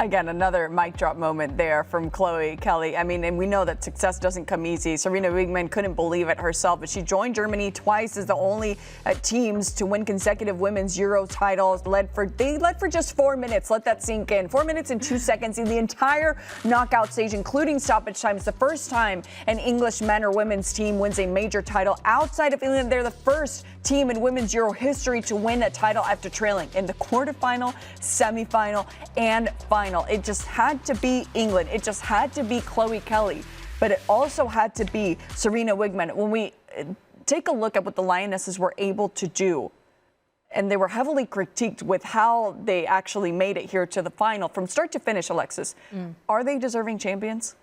Again, another mic drop moment there from Chloe Kelly. I mean, and we know that success doesn't come easy. Sarina Wiegman couldn't believe it herself, but she joined Germany twice as the only teams to win consecutive women's Euro titles. They led for just 4 minutes. Let that sink in. 4 minutes and 2 seconds in the entire knockout stage, including stoppage time. It's the first time an English men or women's team wins a major title outside of England. They're the first team in women's Euro history to win a title after trailing in the quarterfinal, semifinal, and final. It just had to be England. It just had to be Chloe Kelly. But it also had to be Sarina Wiegman. When we take a look at what the Lionesses were able to do, and they were heavily critiqued with how they actually made it here to the final from start to finish, Alexis, are they deserving champions?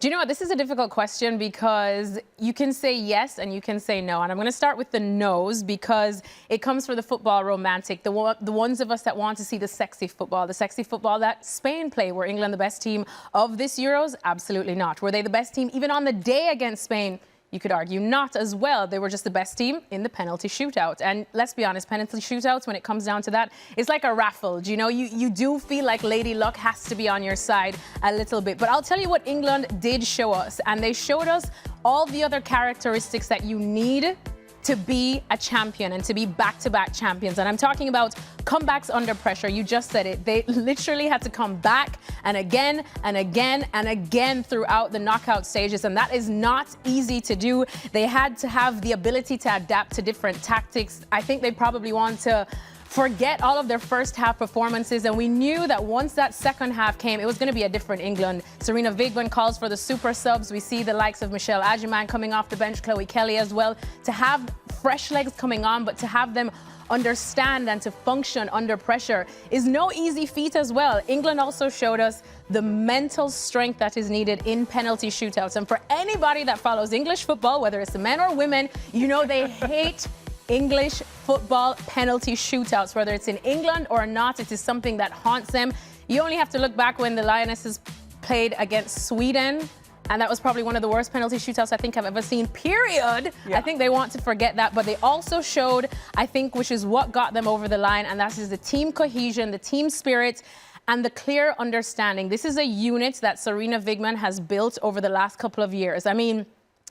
Do you know what? This is a difficult question because you can say yes and you can say no. And I'm going to start with the no's because it comes from the football romantic, the ones of us that want to see the sexy football that Spain play. Were England the best team of this Euros? Absolutely not. Were they the best team even on the day against Spain? You could argue not as well. They were just the best team in the penalty shootout. And let's be honest, penalty shootouts, when it comes down to that, it's like a raffle. You know, you do feel like Lady Luck has to be on your side a little bit. But I'll tell you what England did show us. And they showed us all the other characteristics that you need to be a champion and to be back-to-back champions. And I'm talking about comebacks under pressure. You just said it. They literally had to come back and again and again and again throughout the knockout stages. And that is not easy to do. They had to have the ability to adapt to different tactics. I think they probably want to forget all of their first half performances, and we knew that once that second half came, it was going to be a different England. Sarina Wiegman calls for the super subs. We see the likes of Michelle Agyemang coming off the bench, Chloe Kelly as well, to have fresh legs coming on, but to have them understand and to function under pressure is no easy feat as well. England also showed us the mental strength that is needed in penalty shootouts. And for anybody that follows English football, whether it's the men or women, you know they hate English football penalty shootouts, whether it's in England or not. It is something that haunts them. You only have to look back when the Lionesses played against Sweden, and that was probably one of the worst penalty shootouts I think I've ever seen, period. Yeah. I think they want to forget that, but they also showed, I think, which is what got them over the line, and that is the team cohesion, the team spirit, and the clear understanding. This is a unit that Sarina Wiegman has built over the last couple of years. I mean,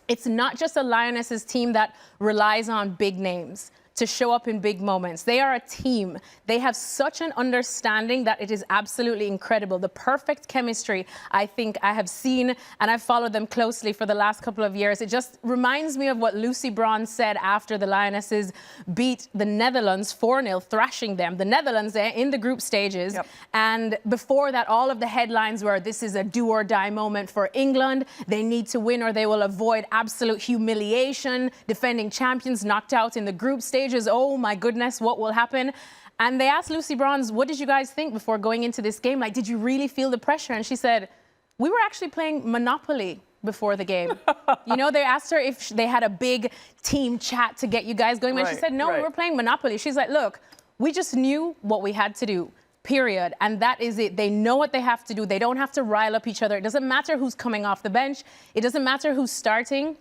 it's not just a Lionesses team that relies on big names to show up in big moments. They are a team. They have such an understanding that it is absolutely incredible. The perfect chemistry I think I have seen, and I've followed them closely for the last couple of years. It just reminds me of what Lucy Braun said after the Lionesses beat the Netherlands 4-0, thrashing them. The Netherlands there in the group stages. Yep. And before that, all of the headlines were, this is a do or die moment for England. They need to win or they will avoid absolute humiliation. Defending champions knocked out in the group stage. Oh my goodness, what will happen? And they asked Lucy Braun, what did you guys think before going into this game? Like, did you really feel the pressure? And she said, we were actually playing Monopoly before the game. You know, they asked her if they had a big team chat to get you guys going. And she said, no, we were playing Monopoly. She's like, look, we just knew what we had to do. Period. And that is it. They know what they have to do. They don't have to rile up each other. It doesn't matter who's coming off the bench. It doesn't matter who's starting.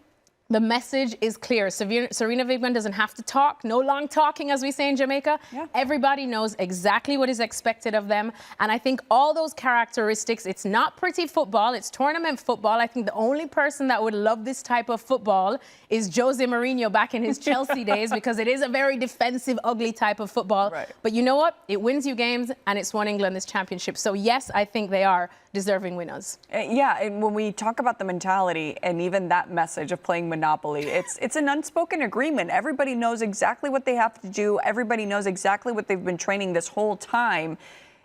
The message is clear. Sarina Wiegman doesn't have to talk. No long talking, as we say in Jamaica. Yeah. Everybody knows exactly what is expected of them. And I think all those characteristics, it's not pretty football, it's tournament football. I think the only person that would love this type of football is Jose Mourinho back in his Chelsea days, because it is a very defensive, ugly type of football. Right. But you know what? It wins you games, and it's won England this championship. So yes, I think they are deserving winners. Yeah, and when we talk about the mentality and even that message of playing Monopoly, it's an unspoken agreement. Everybody knows exactly what they have to do. Everybody knows exactly what they've been training this whole time,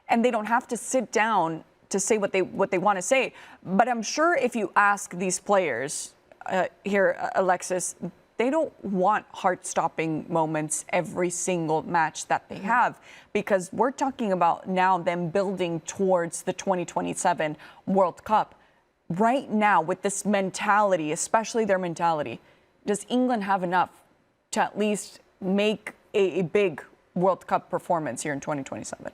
and they don't have to sit down to say what they want to say. But I'm sure if you ask these players here, Alexis, they don't want heart-stopping moments every single match that they have, because we're talking about now them building towards the 2027 World Cup. Right now, with this mentality, especially their mentality, does England have enough to at least make a big World Cup performance here in 2027?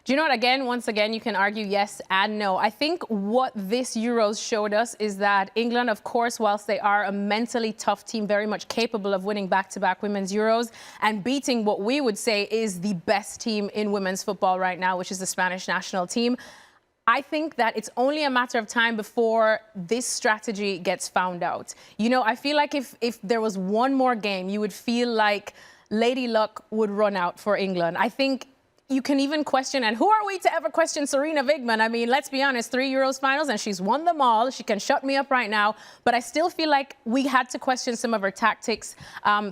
Do you know what? Once again, you can argue yes and no. I think what this Euros showed us is that England, of course, whilst they are a mentally tough team, very much capable of winning back-to-back women's Euros and beating what we would say is the best team in women's football right now, which is the Spanish national team. I think that it's only a matter of time before this strategy gets found out. You know, I feel like if there was one more game, you would feel like Lady Luck would run out for England. I think you can even question, and who are we to ever question Sarina Wiegman? I mean, let's be honest, 3 Euros finals and she's won them all. She can shut me up right now. But I still feel like we had to question some of her tactics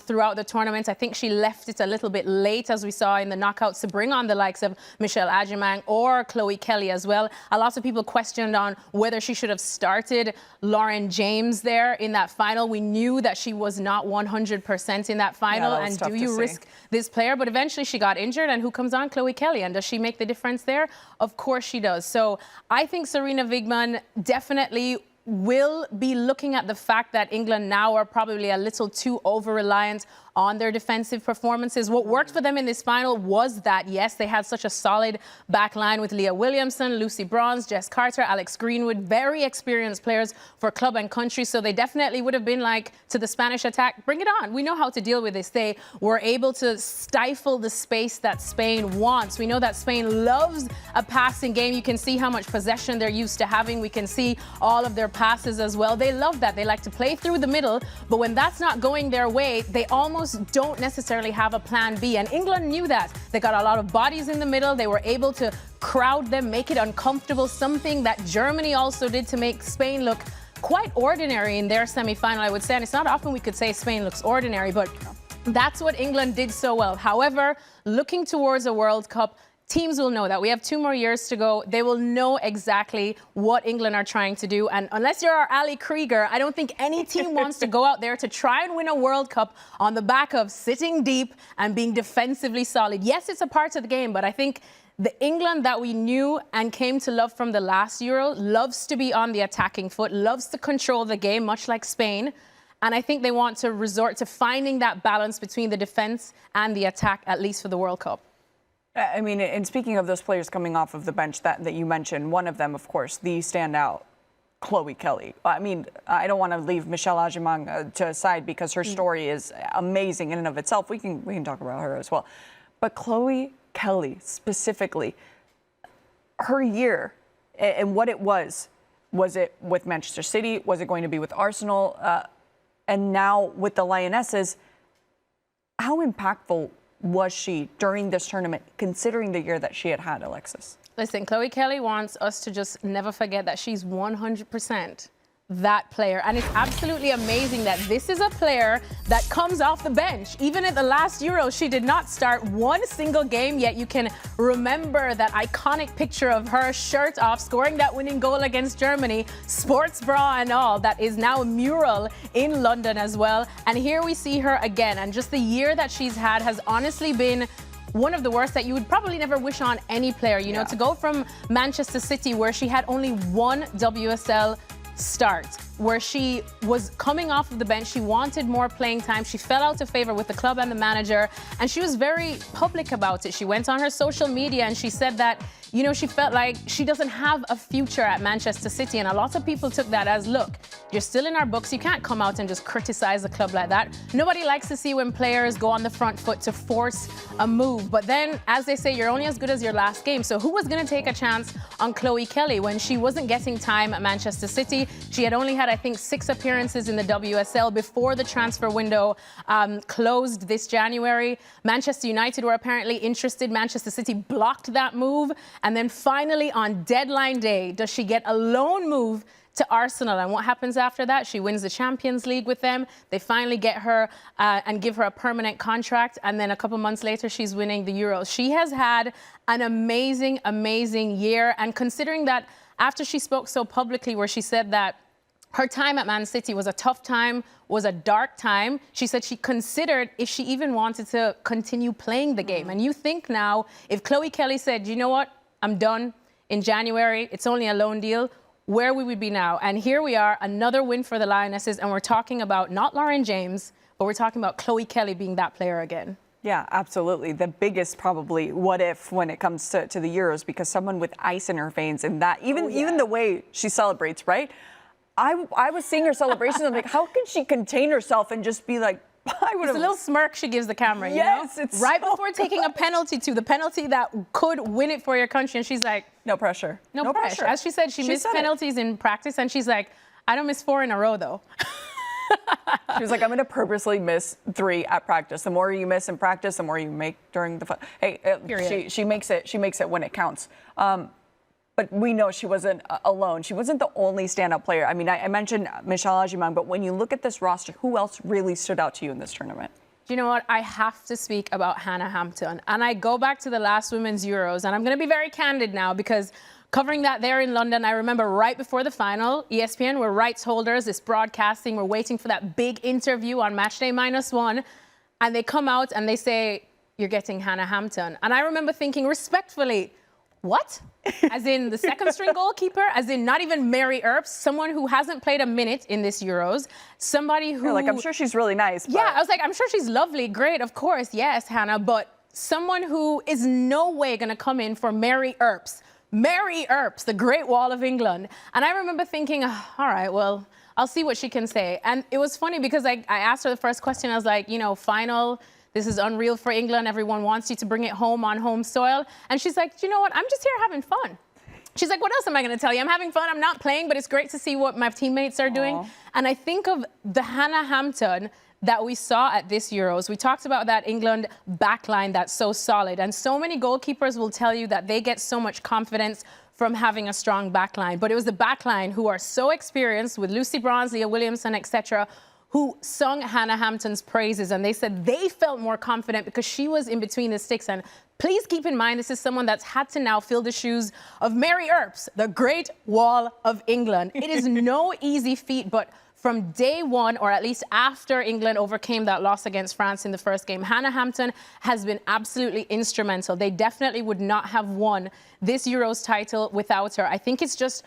throughout the tournament. I think she left it a little bit late, as we saw in the knockouts, to bring on the likes of Michelle Adjumang or Chloe Kelly as well. A lot of people questioned on whether she should have started Lauren James there in that final. We knew that she was not 100% in that final. Yeah, that and do you risk this player? But eventually she got injured, and who comes on? Chloe Kelly. And does she make the difference there? Of course she does. So I think Sarina Wiegman definitely will be looking at the fact that England now are probably a little too over-reliant on their defensive performances. What worked for them in this final was that, yes, they had such a solid back line with Leah Williamson, Lucy Bronze, Jess Carter, Alex Greenwood, very experienced players for club and country. So they definitely would have been like, to the Spanish attack, bring it on. We know how to deal with this. They were able to stifle the space that Spain wants. We know that Spain loves a passing game. You can see how much possession they're used to having. We can see all of their passes as well. They love that. They like to play through the middle, but when that's not going their way, they almost don't necessarily have a plan B. And England knew that. They got a lot of bodies in the middle. They were able to crowd them, make it uncomfortable, something that Germany also did to make Spain look quite ordinary in their semi-final, I would say. And it's not often we could say Spain looks ordinary, but that's what England did so well. However, looking towards a World Cup, teams will know that. We have 2 more years to go. They will know exactly what England are trying to do. And unless you're our Ali Krieger, I don't think any team wants to go out there to try and win a World Cup on the back of sitting deep and being defensively solid. Yes, it's a part of the game, but I think the England that we knew and came to love from the last Euro loves to be on the attacking foot, loves to control the game, much like Spain. And I think they want to resort to finding that balance between the defense and the attack, at least for the World Cup. I mean, and speaking of those players coming off of the bench that you mentioned, one of them, of course, the standout, Chloe Kelly. I mean, I don't want to leave Michelle Adjumang to aside because her story is amazing in and of itself. We can talk about her as well. But Chloe Kelly specifically, her year and what it was it with Manchester City? Was it going to be with Arsenal? And now with the Lionesses, how impactful was she during this tournament, considering the year that she had, Alexis? Listen, Chloe Kelly wants us to just never forget that she's 100% that player. And it's absolutely amazing that this is a player that comes off the bench. Even at the last Euro, she did not start one single game, yet you can remember that iconic picture of her shirt off, scoring that winning goal against Germany, sports bra and all. That is now a mural in London as well. And here we see her again. And just the year that she's had has honestly been one of the worst that you would probably never wish on any player. You know, to go from Manchester City, where she had only one WSL start, where she was coming off of the bench, she wanted more playing time, she fell out of favor with the club and the manager, and she was very public about it. She went on her social media and she said that, you know, she felt like she doesn't have a future at Manchester City, and a lot of people took that as, look, you're still in our books, you can't come out and just criticize the club like that. Nobody likes to see when players go on the front foot to force a move, but then, as they say, you're only as good as your last game. So who was going to take a chance on Chloe Kelly when she wasn't getting time at Manchester City? She had only had, I think, 6 appearances in the WSL before the transfer window closed this January. Manchester United were apparently interested. Manchester City blocked that move. And then finally, on deadline day, does she get a loan move to Arsenal? And what happens after that? She wins the Champions League with them. They finally get her and give her a permanent contract. And then a couple months later, she's winning the Euros. She has had an amazing, amazing year. And considering that after she spoke so publicly, where she said that her time at Man City was a tough time, was a dark time, she said she considered if she even wanted to continue playing the game. And you think now, if Chloe Kelly said, you know what, I'm done in January, it's only a loan deal, where we would be now? And here we are, another win for the Lionesses, and we're talking about not Lauren James, but we're talking about Chloe Kelly being that player again. Yeah, absolutely. The biggest probably what if when it comes to the Euros, because someone with ice in her veins and that, even the way she celebrates, right? I was seeing her celebrations. I'm like, how can she contain herself and just be like, It's a little smirk she gives the camera, yes, you know? it's right so before taking a penalty the penalty that could win it for your country. And she's like, no pressure. No pressure. As she said, she missed penalties in practice. And she's like, I don't miss 4 in a row, though. She was like, I'm going to purposely miss 3 at practice. The more you miss in practice, the more you make during the fun. Hey, she makes it when it counts. But we know she wasn't alone. She wasn't the only standout player. I mean, I mentioned Michelle Ajimang, but when you look at this roster, who else really stood out to you in this tournament? Do you know what? I have to speak about Hannah Hampton. And I go back to the last Women's Euros, and I'm going to be very candid now because covering that there in London, I remember right before the final, ESPN were rights holders, it's broadcasting, we're waiting for that big interview on Matchday -1, and they come out and they say, you're getting Hannah Hampton. And I remember thinking respectfully, what? As in the second string goalkeeper, as in not even Mary Earps, someone who hasn't played a minute in this Euros, somebody who... You're like, I'm sure she's really nice. Yeah, I was like, I'm sure she's lovely, great, of course, yes, Hannah, but someone who is no way going to come in for Mary Earps. Mary Earps, the Great Wall of England. And I remember thinking, all right, well, I'll see what she can say. And it was funny because I asked her the first question, I was like, you know, final... This is unreal for England. Everyone wants you to bring it home on home soil. And she's like, you know what? I'm just here having fun. She's like, what else am I going to tell you? I'm having fun. I'm not playing, but it's great to see what my teammates are doing. Aww. And I think of the Hannah Hampton that we saw at this Euros. We talked about that England backline that's so solid. And so many goalkeepers will tell you that they get so much confidence from having a strong backline. But it was the backline who are so experienced with Lucy Bronze, Leah Williamson, etc., who sung Hannah Hampton's praises, and they said they felt more confident because she was in between the sticks. And please keep in mind, this is someone that's had to now fill the shoes of Mary Earps, the Great Wall of England. It is no easy feat, but from day one, or at least after England overcame that loss against France in the first game, Hannah Hampton has been absolutely instrumental. They definitely would not have won this Euros title without her. I think it's just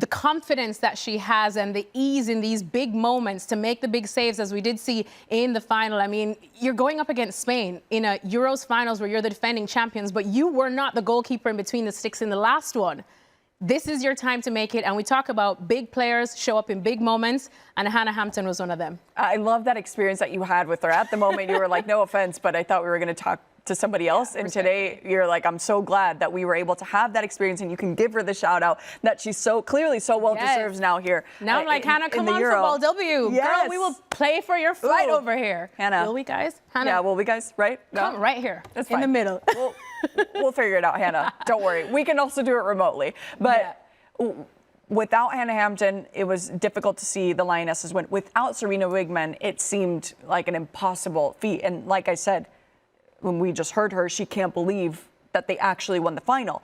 the confidence that she has and the ease in these big moments to make the big saves, as we did see in the final. I mean, you're going up against Spain in a Euros finals where you're the defending champions, but you were not the goalkeeper in between the sticks in the last one. This is your time to make it. And we talk about big players show up in big moments, and Hannah Hampton was one of them. I love that experience that you had with her. At the moment, you were like, no offense, but I thought we were going to talk to somebody else. And today you're like, I'm so glad that we were able to have that experience, and you can give her the shout out that she's so clearly so well deserves now here. Now I'm like, Hannah, come on, Football W. Yes. Girl, we will play for your flight over here. Hannah. Will we, guys? Hannah. Yeah, will we, guys? Right? No? Come right here. That's in the middle. We'll figure it out, Hannah. Don't worry. We can also do it remotely. But without Hannah Hampton, it was difficult to see the Lionesses win. Without Sarina Wiegman, it seemed like an impossible feat. And like I said, when we just heard her, she can't believe that they actually won the final.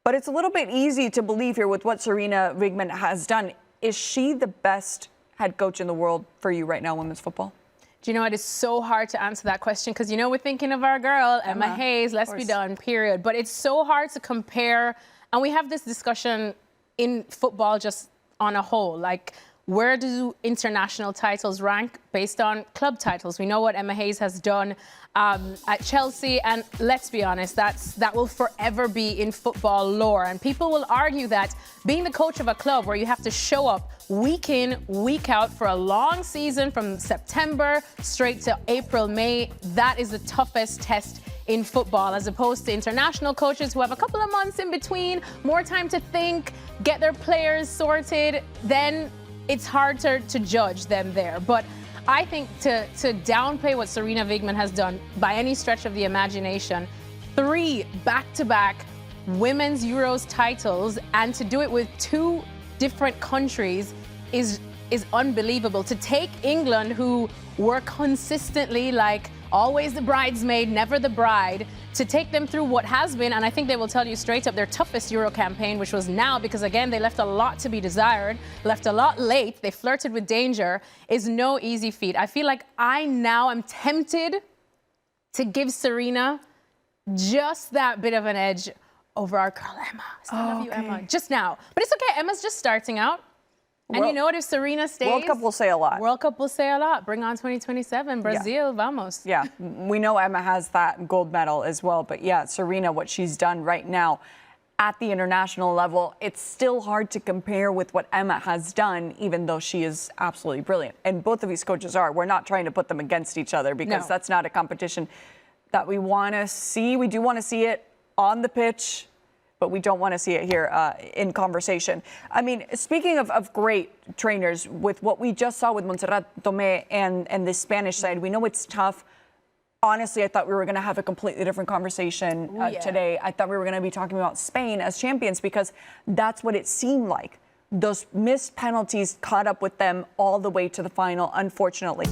But it's a little bit easy to believe here with what Sarina Wiegman has done. Is she the best head coach in the world for you right now, women's football? Do you know, it is so hard to answer that question because, you know, we're thinking of our girl, Emma Hayes, let's be done, period. But it's so hard to compare. And we have this discussion in football just on a whole, like, where do international titles rank based on club titles? We know what Emma Hayes has done at Chelsea, and let's be honest, that will forever be in football lore. And people will argue that being the coach of a club where you have to show up week in, week out for a long season from September straight to April, May, that is the toughest test in football, as opposed to international coaches who have a couple of months in between, more time to think, get their players sorted, then it's hard to judge them there. But I think to downplay what Sarina Wiegman has done by any stretch of the imagination, 3 back-to-back women's Euros titles, and to do it with 2 different countries is unbelievable. To take England, who were consistently like always the bridesmaid, never the bride, to take them through what has been, and I think they will tell you straight up, their toughest Euro campaign, which was now, because again, they left a lot to be desired, left a lot late, they flirted with danger, is no easy feat. I feel like I now am tempted to give Sarina just that bit of an edge over our girl Emma. I still love you, Emma. Just now. But it's okay, Emma's just starting out. And you know what? If Serena stays, World Cup will say a lot. World Cup will say a lot. Bring on 2027. Brazil, vamos. Yeah, we know Emma has that gold medal as well. But yeah, Serena, what she's done right now at the international level, it's still hard to compare with what Emma has done, even though she is absolutely brilliant. And both of these coaches are. We're not trying to put them against each other because that's not a competition that we want to see. We do want to see it on the pitch, but we don't want to see it here in conversation. I mean, speaking of great trainers, with what we just saw with Montserrat Tomé and the Spanish side, we know it's tough. Honestly, I thought we were going to have a completely different conversation today. I thought we were going to be talking about Spain as champions because that's what it seemed like. Those missed penalties caught up with them all the way to the final, unfortunately.